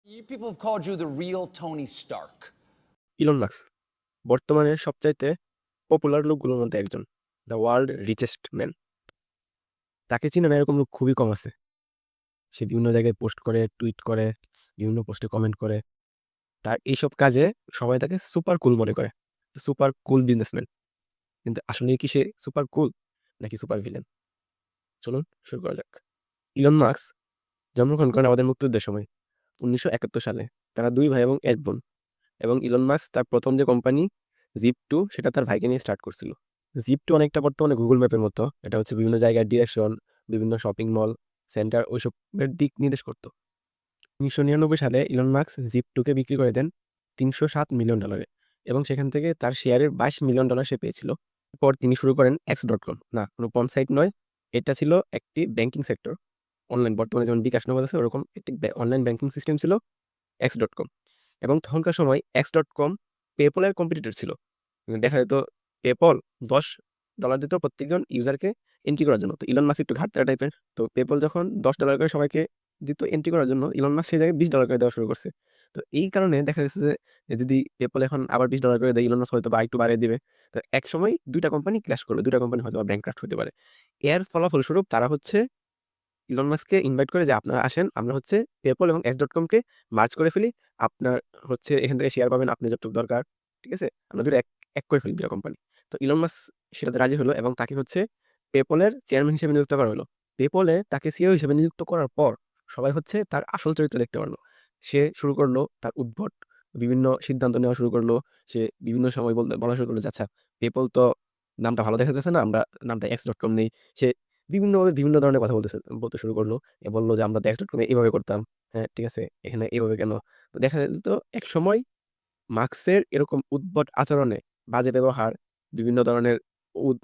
People have called you the real Tony Stark. Elon Musk বর্তমানে সবচাইতে popular লোকগুলোর মধ্যে একজন, দ্য ওয়ার্ল্ড রিচেস্ট ম্যান। তাকে চিনে না এরকম লোক খুবই কম আছে। সে বিভিন্ন জায়গায় পোস্ট করে, টুইট করে, বিভিন্ন পোস্টে কমেন্ট করে। তার এইসব কাজে সবাই তাকে সুপার কুল মনে করে, সুপার কুল বিজনেসম্যান। কিন্তু আসলে কি সে সুপার কুল নাকি সুপার ভিলেন? চলুন শুরু করা যাক। ইলন মাস্ক জন্মগ্রহণ করেন আমাদের মুক্তিযুদ্ধের সময় 1971 সালে। তারা দুই ভাই এবং এক বোন। এবং ইলন মাস্ক তার প্রথম যে কোম্পানি জিপ2 সেটা তার ভাইকে নিয়ে স্টার্ট করছিল। জিপ2 অনেকটা বর্তমানে গুগল ম্যাপের মতো। এটা হচ্ছে বিভিন্ন জায়গার ডিরেকশন, বিভিন্ন শপিং মল, সেন্টার ওইসবের দিক নির্দেশ করত। 1999 সালে ইলন মাস্ক জিপ2কে বিক্রি করে দেন $307 মিলিয়ন, এবং সেখান থেকে তার শেয়ারের $22 মিলিয়ন সে পেয়েছিল। এরপর তিনি শুরু করেন x.com। না, কোনো পর্ন সাইট নয়, এটা ছিল একটি ব্যাংকিং সেক্টর। অনলাইন, বর্তমানে যেমন বিকাশ নগদ আছে ওরকম একটি অনলাইন ব্যাংকিং সিস্টেম ছিল x.com। এবং তখনকার সময় x.com পেপলের কম্পিটিটর ছিল। দেখা যেত পেপল $10 দিত প্রত্যেকজন ইউজারকে এন্ট্রি করার জন্য। তো ইলন মাস্ক একটু ঘাটতারা টাইপের, তো পেপল যখন $10 করে সবাইকে দিত এন্ট্রি করার জন্য, ইলন মাস্ক সেই জায়গায় $20 করে দেওয়া শুরু করছে। তো এই কারণে দেখা গেছে যে যদি পেপল এখন আবার $20 করে দেয়, ইলন মাস্ক হয়তো বা একটু বাড়িয়ে দিবে। তো এক সময় দুইটা কোম্পানি ক্ল্যাশ করলো, দুইটা কোম্পানি হয়তো বা ব্যাংকরাফট হতে পারে। এর ফলাফলস্বরূপ তারা হচ্ছে ইলন মাস্ককে ইনভাইট করে যে আপনারা আসেন, আমরা হচ্ছে পেপল এবং x.com-কে মার্জ করে ফেলি। আপনার হচ্ছে এখান থেকে শেয়ার পাবেন আপনি যতটুকু দরকার। ঠিক আছে? আমরা দুটো এক এক করে ফেলি দুটা কোম্পানি। তো ইলন মাস্ক সেটাতে রাজি হলো এবং তাকে হচ্ছে পেপলের চেয়ারম্যান হিসেবে নিযুক্ত করা হলো। পেপলে তাকে সিইও হিসেবে নিযুক্ত করার পর সবাই হচ্ছে তার আসল চরিত্র দেখতে পারলো। সে শুরু করলো তার উদ্ভট বিভিন্ন সিদ্ধান্ত নেওয়া শুরু করলো। সে বিভিন্ন সময় বলা শুরু করলো যে, "আচ্ছা, পেপল তো নামটা ভালো দেখা যাচ্ছে না, আমরা নামটা x.com নেই।" সে বিভিন্নভাবে বিভিন্ন ধরনের কথা বলতে শুরু করলো। বলল যে, "আমরা তো x.com-এ এভাবে করতাম। হ্যাঁ, ঠিক আছে? এখানে এভাবে কেন?" তো দেখা যেত একসময় মার্কসের এরকম উদ্ভট আচরণে, বাজে ব্যবহার, বিভিন্ন ধরনের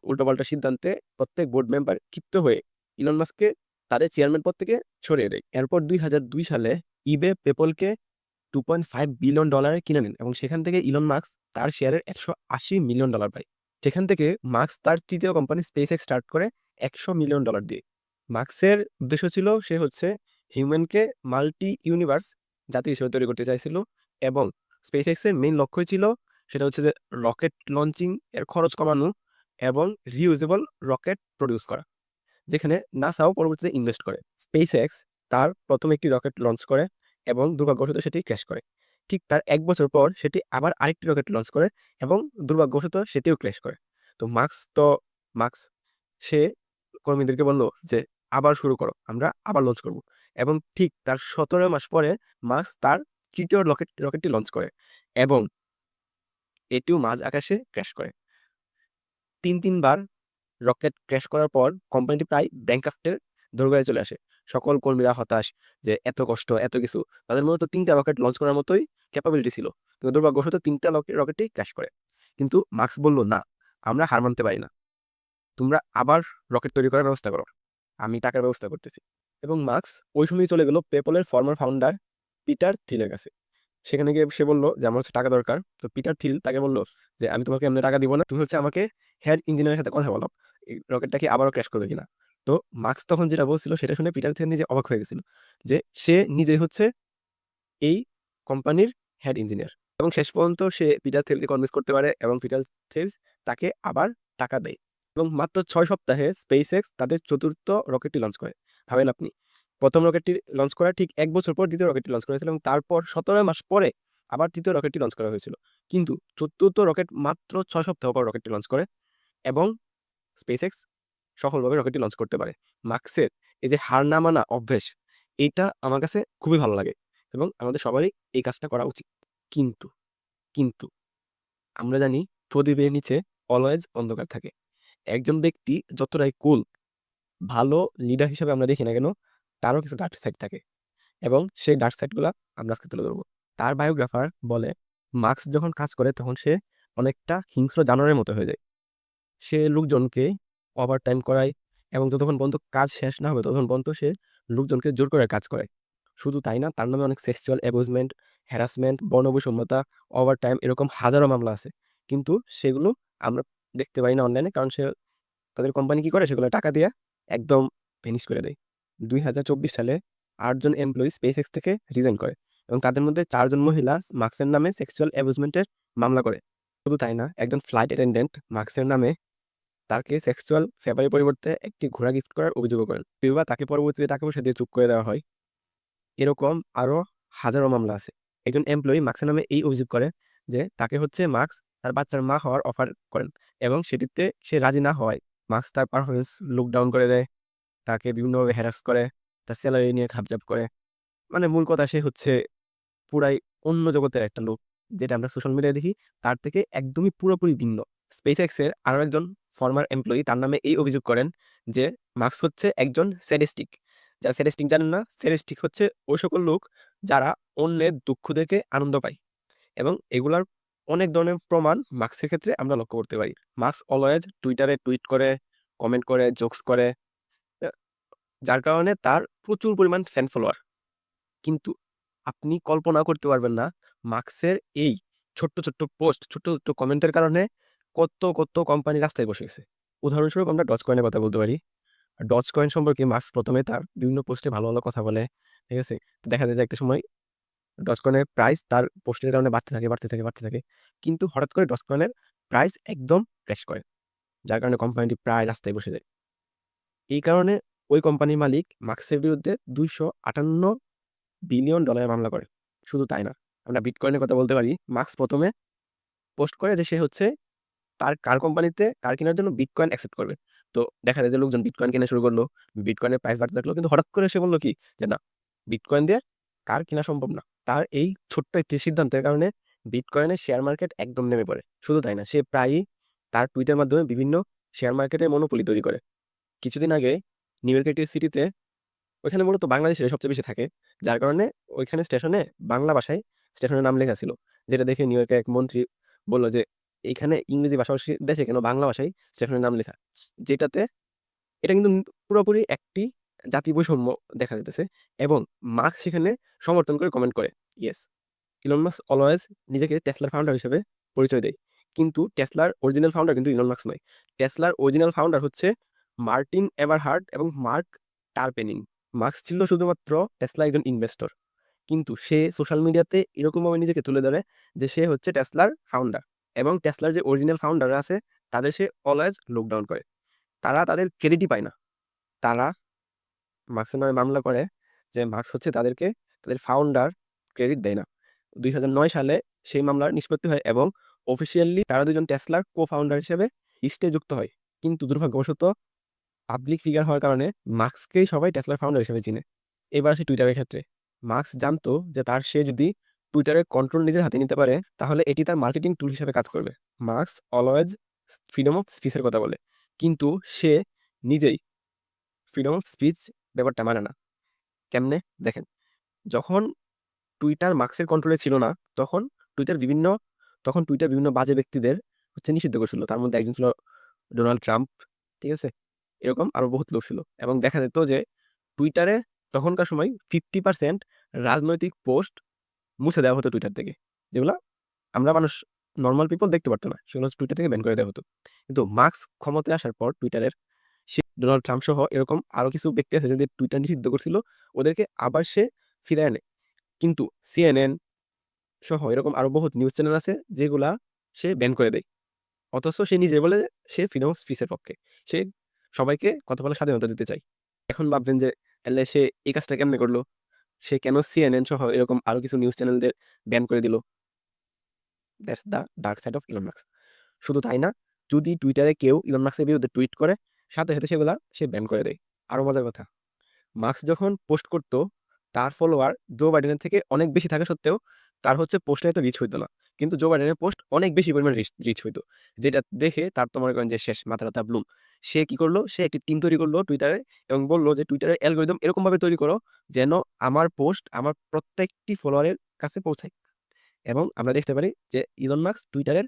উল্টোপাল্টা সিদ্ধান্তে প্রত্যেক বোর্ড মেম্বার ক্ষিপ্ত হয়ে ইলন মাস্ককে তাদের চেয়ারম্যান পদ থেকে সরিয়ে দেয়। এরপর 2002 সালে ইবে পেপলকে $2.5 বিলিয়ন কিনে নেন এবং সেখান থেকে ইলন মাস্ক তার শেয়ারের $180 মিলিয়ন পায়। সেখান থেকে মাস্ক তার তৃতীয় কোম্পানি SpaceX স্টার্ট করে $100 মিলিয়ন দিয়ে। মার্কসের উদ্দেশ্য ছিল সে হচ্ছে হিউম্যানকে মাল্টি ইউনিভার্স জাতি হিসেবে তৈরি করতে চাইছিল, এবং SpaceX এর মেইন লক্ষ্যই ছিল সেটা হচ্ছে যে রকেট লঞ্চিং এর খরচ কমানো এবং রিউজেবল রকেট প্রডিউস করা, যেখানে নাসাও পরবর্তীতে ইনভেস্ট করে। SpaceX তার প্রথম একটি রকেট লঞ্চ করে এবং দুর্ভাগ্যবশত সেটি ক্র্যাশ করে। ঠিক তার ১ বছর পর সেটি আবার আরেকটি রকেট লঞ্চ করে এবং দুর্ভাগ্যবশত সেটিও ক্র্যাশ করে। তো মার্কস সে কর্মীদেরকে বলল যে, "আবার শুরু করো, আমরা আবার লঞ্চ করব।" এবং ঠিক তার ১৭ মাস পরে মার্কস তার তৃতীয় রকেটটি লঞ্চ করে এবং এটিও মাঝ আকাশে ক্র্যাশ করে। ৩ বার রকেট ক্র্যাশ করার পর কোম্পানিটি প্রায় ব্যাংকরাফ্টের দোরগোড়ায় চলে আসে। সকল কর্মীরা হতাশ যে এত কষ্ট, এত কিছু। তাদের মূলত ৩ টা রকেট লঞ্চ করার মতোই ক্যাপাবিলিটি ছিল। কিন্তু দুর্ভাগ্যবশত ৩ টা রকেটই ক্র্যাশ করে। কিন্তু মার্কস বলল, "না, আমরা হার মানতে পারি না। তোমরা আবার রকেট তৈরি করার ব্যবস্থা করো। আমি টাকার ব্যবস্থা করতেছি।" এবং মার্কস ওই সময়ই চলে গেল পেপলের ফর্মার ফাউন্ডার পিটার থিলের কাছে। সেখানে গিয়ে সে বলল যে, "আমার হচ্ছে টাকা দরকার।" তো পিটার থিল তাকে বলল যে, "আমি তোমাকে এমনি টাকা দিব না। তুমি হচ্ছে আমাকে হেড ইঞ্জিনিয়ারের সাথে কথা বলাও। এই রকেটটা কি আবারও ক্র্যাশ করবে কিনা?" তো মার্কস তখন যেটা বলছিল সেটা শুনে পিটার থিল নিজে অবাক হয়ে গেছিল যে সে নিজেই হচ্ছে এই কোম্পানির হেড ইঞ্জিনিয়ার। এবং শেষ পর্যন্ত সে পিটার থিলকে কনভিন্স করতে পারে এবং পিটার থিল তাকে আবার টাকা দেয়। এবং মাত্র ৬ সপ্তাহে SpaceX তাদের ৪র্থ রকেটটি লঞ্চ করে। ভাবেন আপনি, ১ম রকেটটি লঞ্চ করার ঠিক ১ বছর পর ২য় রকেটটি লঞ্চ করেছিল এবং তারপর ১৭ মাস পরে আবার ৩য় রকেটটি লঞ্চ করা হয়েছিল। কিন্তু ৪র্থ রকেট মাত্র ৬ সপ্তাহ পর রকেটটি লঞ্চ করে এবং SpaceX সফলভাবে রকেটটি লঞ্চ করতে পারে। মার্কসের এই যে হার না মানা অভ্যাস, এইটা আমার কাছে খুবই ভালো লাগে এবং আমাদের সবারই এই কাজটা করা উচিত। কিন্তু, কিন্তু আমরা জানি প্রদীপের নিচে অলওয়েজ অন্ধকার থাকে। একজন ব্যক্তি যতটাই কুল, ভালো লিডার হিসেবে আমরা দেখি না কেন, তারও কিছু ডার্ক সাইড থাকে এবং সেই ডার্ক সাইডগুলা আমরা আজকে তুলে ধরব। তার বায়োগ্রাফার বলে, মার্কস যখন কাজ করে তখন সে অনেকটা হিংস্র জানোয়ারের মতো হয়ে যায়। সে লোকজনকে ওভারটাইম করায় এবং যতক্ষণ পর্যন্ত কাজ শেষ না হবে ততক্ষণ পর্যন্ত সে লোকজনকে জোর করে কাজ করায়। শুধু তাই না, তার নামে অনেক সেক্সুয়াল অ্যাবিউজমেন্ট, হ্যারাসমেন্ট, বর্ণবৈষম্যতা, ওভারটাইম এরকম হাজারো মামলা আছে। কিন্তু সেগুলো আমরা দেখতে পাই না অনলাইনে, কারণ তাদের কোম্পানি কি করে সেগুলো টাকা দিয়ে একদম ভ্যানিশ করে দেয়। ২০২৪ সালে ৮ জন এমপ্লয়ি SpaceX থেকে রিজাইন করে এবং তাদের মধ্যে 4 জন মহিলা মার্কসের নামে সেক্সুয়াল অ্যাবিউজমেন্টের মামলা করে। শুধু তাই না, একজন ফ্লাইট অ্যাটেন্ডেন্ট মার্কসের নামে তাকে সেক্সুয়াল ফেভারের পরিবর্তে একটি ঘোড়া গিফট করার অভিযোগও করেন। বা তাকে পরবর্তীতে টাকা পয়সা দিয়ে চুপ করে দেওয়া হয়। এরকম আরো হাজারো মামলা আছে। একজন এমপ্লয়ি মার্কসের নামে এই অভিযোগ করে যে তাকে হচ্ছে মার্কস তার বাচ্চার মা হওয়ার অফার করেন এবং সেটিতে সে রাজি না হওয়ায় মার্কস তার পারফরমেন্স লুক ডাউন করে দেয়, তাকে বিভিন্নভাবে হ্যারাস করে, তার স্যালারি নিয়ে খাপজাপ করে। মানে মূল কথা, সে হচ্ছে পুরাই অন্য জগতের একটা লোক, যেটা আমরা সোশ্যাল মিডিয়ায় দেখি তার থেকে একদমই পুরোপুরি ভিন্ন। স্পেসএক্স এর আরো একজন ফর্মার এমপ্লয়ি তার নামে এই অভিযোগ করেন যে মার্কস হচ্ছে একজন স্যাডিস্টিক। যারা স্যাডিস্টিক জানেন না, স্যাডিস্টিক হচ্ছে ওই সকল লোক যারা অন্যের দুঃখ দেখে আনন্দ পায়, এবং এগুলার অনেক ধরনের প্রমাণ মার্কসের ক্ষেত্রে আমরা লক্ষ্য করতে পারি। মার্কস অলওয়েজ টুইটারে টুইট করে, কমেন্ট করে, জোকস করে, আহ, যার কারণে তার প্রচুর পরিমাণ ফ্যান ফলোয়ার। কিন্তু আপনি কল্পনা করতে পারবেন না মার্কসের এই ছোট্ট ছোট্ট পোস্ট, ছোট্ট ছোট্ট কমেন্টের কারণে কত কত কোম্পানি রাস্তায় বসে গেছে। উদাহরণস্বরূপ আমরা ডজ কয়েনের কথা বলতে পারি। ডজ কয়েন সম্পর্কে মার্কস প্রথমে তার বিভিন্ন পোস্টে ভালো ভালো কথা বলে, ঠিক আছে? তো দেখা যায় যে একটা সময় ডজ কয়েনের প্রাইস তার পোস্টের কারণে বাড়তে থাকে, বাড়তে থাকে, বাড়তে থাকে। কিন্তু হঠাৎ করে ডজ কয়েনের প্রাইস একদম ক্র্যাশ করে, যার কারণে কোম্পানিটি প্রায় রাস্তায় বসে যায়। এই কারণে ওই কোম্পানির মালিক মার্কসের বিরুদ্ধে $258 বিলিয়ন মামলা করে। শুধু তাই না, আমরা বিটকয়েনের কথা বলতে পারি। মার্কস প্রথমে পোস্ট করে যে সে হচ্ছে তার কার কোম্পানিতে কার কেনার জন্য বিটকয়েন অ্যাকসেপ্ট করবে। তো দেখা যায় যে লোকজন বিটকয়েন কেনা শুরু করলো, বিটকয়েনের প্রাইস বাড়তে থাকলো। কিন্তু হঠাৎ করে সে বললো কি যে না, বিটকয়েন দিয়ে কার কেনা সম্ভব না। তার এই ছোট্ট একটি সিদ্ধান্তের কারণে বিটকয়েনের শেয়ার মার্কেট একদম নেমে পড়ে। শুধু তাই না, সে প্রায়ই তার টুইটের মাধ্যমে বিভিন্ন শেয়ার মার্কেটের মনোপলি তৈরি করে। কিছুদিন আগে নিউ ইয়র্কের একটি সিটিতে, ওইখানে মূলত বাংলাদেশিরা সবচেয়ে বেশি থাকে, যার কারণে ওইখানে স্টেশনে বাংলা ভাষায় স্টেশনের নাম লেখা ছিল, যেটা দেখে নিউ ইয়র্কের এক মন্ত্রী বলল যে এইখানে ইংরেজি ভাষাভাষী দেশে কেন বাংলা ভাষায় স্টেশনের নাম লেখা, যেটাতে এটা কিন্তু পুরোপুরি একটি জাতি বৈষম্য দেখা যেতেছে। এবং মার্কস সেখানে সমর্থন করে কমেন্ট করে, ইয়েস, ইলন মাস্ক অলওয়েজ নিজেকে টেসলার ফাউন্ডার হিসেবে পরিচয় দেয়, কিন্তু টেসলার অরিজিনাল ফাউন্ডার কিন্তু ইলন মাস্ক নয়। টেসলার অরিজিনাল ফাউন্ডার হচ্ছে মার্টিন এভারহার্ট এবং মার্ক টারপেনিং। মার্কস ছিল শুধুমাত্র টেসলা একজন ইনভেস্টর, কিন্তু সে সোশ্যাল মিডিয়াতে এরকমভাবে নিজেকে তুলে ধরে যে সে হচ্ছে টেসলার ফাউন্ডার, এবং টেসলার যে অরিজিনাল ফাউন্ডার আছে তাদের সে অলওয়েজ লুকডাউন করে। তারা তাদের ক্রেডিটই পায় না। তারা মার্কসের নামে মামলা করে যে মার্কস হচ্ছে তাদেরকে তাদের ফাউন্ডার ক্রেডিট দেয় না। 2009 সালে সেই মামলার নিষ্পত্তি হয় এবং অফিসিয়ালি তারা দুজন টেসলার কো ফাউন্ডার হিসেবে লিস্টে যুক্ত হয়। কিন্তু দুর্ভাগ্যবশত পাবলিক ফিগার হওয়ার কারণে মার্কসকেই সবাই টেসলার ফাউন্ডার হিসেবে চিনে। এবার আসে টুইটারের ক্ষেত্রে। মার্কস জানতো যে সে যদি টুইটারের কন্ট্রোল নিজের হাতে নিতে পারে তাহলে এটি তার মার্কেটিং টুল হিসেবে কাজ করবে। মার্কস অলওয়েজ ফ্রিডম অফ স্পিচের কথা বলে, কিন্তু সে নিজেই ফ্রিডম অফ স্পিচ ব্যাপারটা মানে না। কেমনে? দেখেন, যখন টুইটার মার্কসের কন্ট্রোলে ছিল না, তখন টুইটার বিভিন্ন টুইটার বিভিন্ন বাজে ব্যক্তিদের হচ্ছে নিষিদ্ধ করছিল। তার মধ্যে একজন ছিল ডোনাল্ড ট্রাম্প, ঠিক আছে? এরকম আরো বহুত লোক ছিল, এবং দেখা যেত যে টুইটারে তখনকার সময় 50% রাজনৈতিক পোস্ট মুছে দেওয়া হতো টুইটার থেকে, যেগুলা আমরা মানুষ নর্মাল পিপল দেখতে পারতো না, সেগুলো টুইটার থেকে ব্যান করে দেওয়া হতো। কিন্তু মার্কস ক্ষমতায় আসার পর টুইটারের, সে ডোনাল্ড ট্রাম্প সহ এরকম আরো কিছু ব্যক্তি আছে যাদের টুইটার নিষিদ্ধ করছিল, ওদেরকে আবার সে ফিরে আনে। কিন্তু সিএনএন সহ এরকম আরো বহুত নিউজ চ্যানেল আছে যেগুলা সে ব্যান করে দেয়। অথচ সে নিজে বলে সে ফ্রিডম অফ স্পিচের পক্ষে, সে সবাইকে কথা বলার স্বাধীনতা দিতে চায়। এখন ভাববেন যে তাহলে সে এই কাজটা কেমনে করলো? সে কেন সিএনএন সহ এরকম আরো কিছু নিউজ চ্যানেলদের ব্যান করে দিল? That's the dark side of Elon Musk. শুধু তাই না, যদি টুইটারে কেউ ইলন মাস্কের বিরুদ্ধে টুইট করে, সাথে সাথে সেগুলা সে ব্যান করে দেয়। আরো মজার কথা, মার্কস যখন পোস্ট করত, তার ফলোয়ার জো বাইডেনের থেকে অনেক বেশি থাকা সত্ত্বেও তার হচ্ছে পোস্টে এত রিচ হইতো না। কিন্তু জো বাইডেনের পোস্ট অনেক বেশি পরিমাণ রিচ হইতো, যেটা দেখে তার তো মনে করেন যে শেষ, মাথা ব্যথা ব্লুম। সে কি করলো, সে একটি টিম তৈরি করলো টুইটারে এবং বললো যে টুইটারের অ্যালগরিদম এরকমভাবে তৈরি করো যেন আমার পোস্ট আমার প্রত্যেকটি ফলোয়ারের কাছে পৌঁছায়। এবং আমরা দেখতে পারি যে ইলন মাস্ক টুইটারের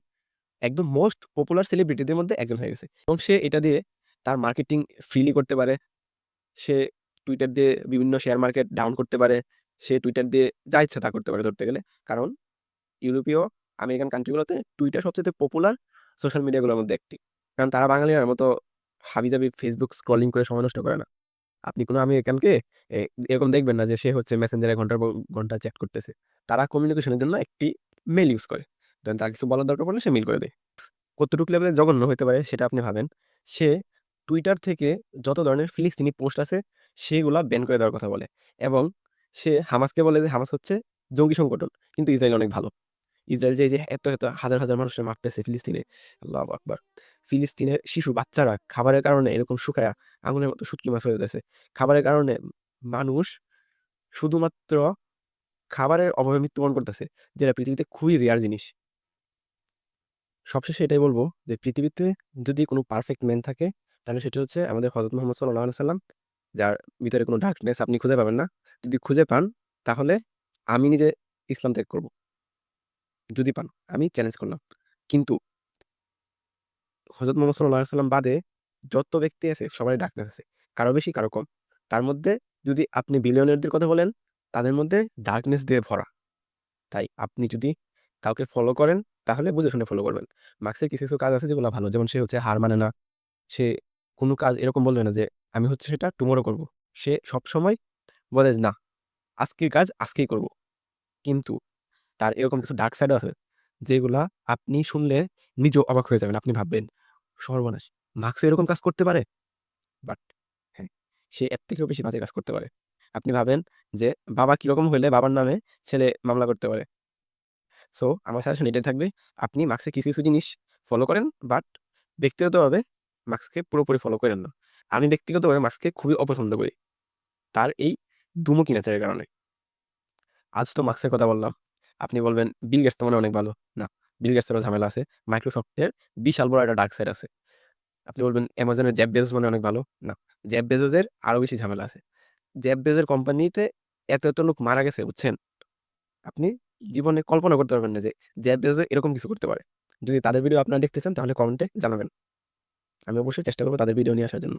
একদম মোস্ট পপুলার সেলিব্রিটিদের মধ্যে একজন হয়ে গেছে, এবং সে এটা দিয়ে তার মার্কেটিং ফ্রিলি করতে পারে। সে টুইটার দিয়ে বিভিন্ন শেয়ার মার্কেট ডাউন করতে পারে। সে টুইটার দিয়ে যা ইচ্ছা তা করতে পারে ধরতে গেলে। কারণ ইউরোপীয়, আমেরিকান কান্ট্রিগুলোতে টুইটার সবচেয়ে পপুলার সোশ্যাল মিডিয়াগুলোর মধ্যে একটি। কারণ তারা বাঙালির মতো হাবিজাবি ফেসবুক স্ক্রলিং করে সময় নষ্ট করে না। আপনি কোনো আমেরিকানকে এ এরকম দেখবেন না যে সে হচ্ছে মেসেঞ্জারে ঘন্টার পর ঘন্টা চ্যাট করতেছে। তারা কমিউনিকেশনের জন্য একটি মেইল ইউজ করে। ধরেন তার কিছু বলার দরকার পড়লে সে মেইল করে দেয়। কতটুকু লেভেলে জঘন্য হইতে পারে সেটা আপনি ভাবেন। সে টুইটার থেকে যত ধরনের ফিলিস্তিনি পোস্ট আছে সেগুলা ব্যান করে দেওয়ার কথা বলে এবং সে হামাসকে বলে যে হামাস হচ্ছে জঙ্গি সংগঠন। কিন্তু ইসরায়েল অনেক ভালো। ইসরায়েল যে এই যে এত হাজার, হাজার মানুষকে মারতেছে ফিলিস্তিনে, আল্লাহু আকবার! ফিলিস্তিনের শিশু বাচ্চারা খাবারের কারণে এরকম শুকায়া আঙুলের মতো শুটকি মাছ হয়ে যাইতেছে। খাবারের কারণে মানুষ শুধুমাত্র খাবারের অভাবে মৃত্যুবরণ করতেছে, যেটা পৃথিবীতে খুবই রেয়ার জিনিস। সবশেষে এটাই বলব যে পৃথিবীতে যদি কোনো পারফেক্ট ম্যান থাকে তাহলে সেটা হচ্ছে আমাদের হযরত মুহাম্মদ সাল্লাল্লাহু আলাইহি সাল্লাম, যার ভিতরে কোনো ডার্কনেস আপনি খুঁজে পাবেন না। যদি খুঁজে পান তাহলে আমি নিজে ইসলাম ত্যাগ করব। যদি পান, আমি চ্যালেঞ্জ করলাম। কিন্তু হযরত মুহাম্মদ সাল্লাল্লাহু আলাইহি সাল্লাম বাদে যত ব্যক্তি আছে সবারই ডার্কনেস আছে। কারো বেশি কারো কম। তার মধ্যে যদি আপনি বিলিয়নিয়ারদের কথা বলেন, তাদের মধ্যে ডার্কনেস দিয়ে ভরা। তাই আপনি যদি কাউকে ফলো করেন তাহলে বুঝে শুনে ফলো করবেন। মার্কসের কিছু, কিছু কাজ আছে যেগুলো ভালো। যেমন সে হচ্ছে হার মানে না। সে কোনো কাজ এরকম বলবে না যে আমি হচ্ছে সেটা টুমরো করব। সে সবসময় বলে যে, না, আজকের কাজ আজকেই করব। কিন্তু তার এরকম কিছু ডার্ক সাইডও আছে যেগুলা আপনি শুনলে নিজেও অবাক হয়ে যাবেন। আপনি ভাববেন, সর্বনাশ! মার্কসও এরকম কাজ করতে পারে? বাট হ্যাঁ, সে এর থেকেও বেশি বাজে কাজ করতে পারে। আপনি ভাবেন যে বাবা কিরকম হইলে বাবার নামে ছেলে মামলা করতে পারে। সো আমার সাজেশন এটাই থাকবে। আপনি মার্কসের কিছু, কিছু জিনিস ফলো করেন, বাট ব্যক্তিগতভাবে মার্কসকে পুরোপুরি ফলো কইরেন না। আমি ব্যক্তিগতভাবে মার্কসকে খুবই অপছন্দ করি। তার এই দুমুখী নেচারের কারণে। আজ তো মার্কসের কথা বললাম। আপনি বলবেন বিল গেটস তো মনে হয় অনেক ভালো। না, বিল গেটসেরও ঝামেলা আছে। মাইক্রোসফটের বিশাল বড় একটা ডার্ক সাইড আছে। আপনি বলবেন অ্যামাজনের জেফ বেজোস মনে হয় অনেক ভালো। না, জেফ বেজোসের আরো বেশি ঝামেলা আছে। জেফ বেজোসের কোম্পানিতে এত, এত লোক মারা গেছে, বুঝছেন? আপনি জীবনে কল্পনা করতে পারবেন না যে জেফ বেজোস এরকম কিছু করতে পারে। যদি তাদের ভিডিও আপনারা দেখতে চান তাহলে কমেন্টে জানাবেন। আমি অবশ্যই চেষ্টা করব তাদের ভিডিও নিয়ে আসার জন্য।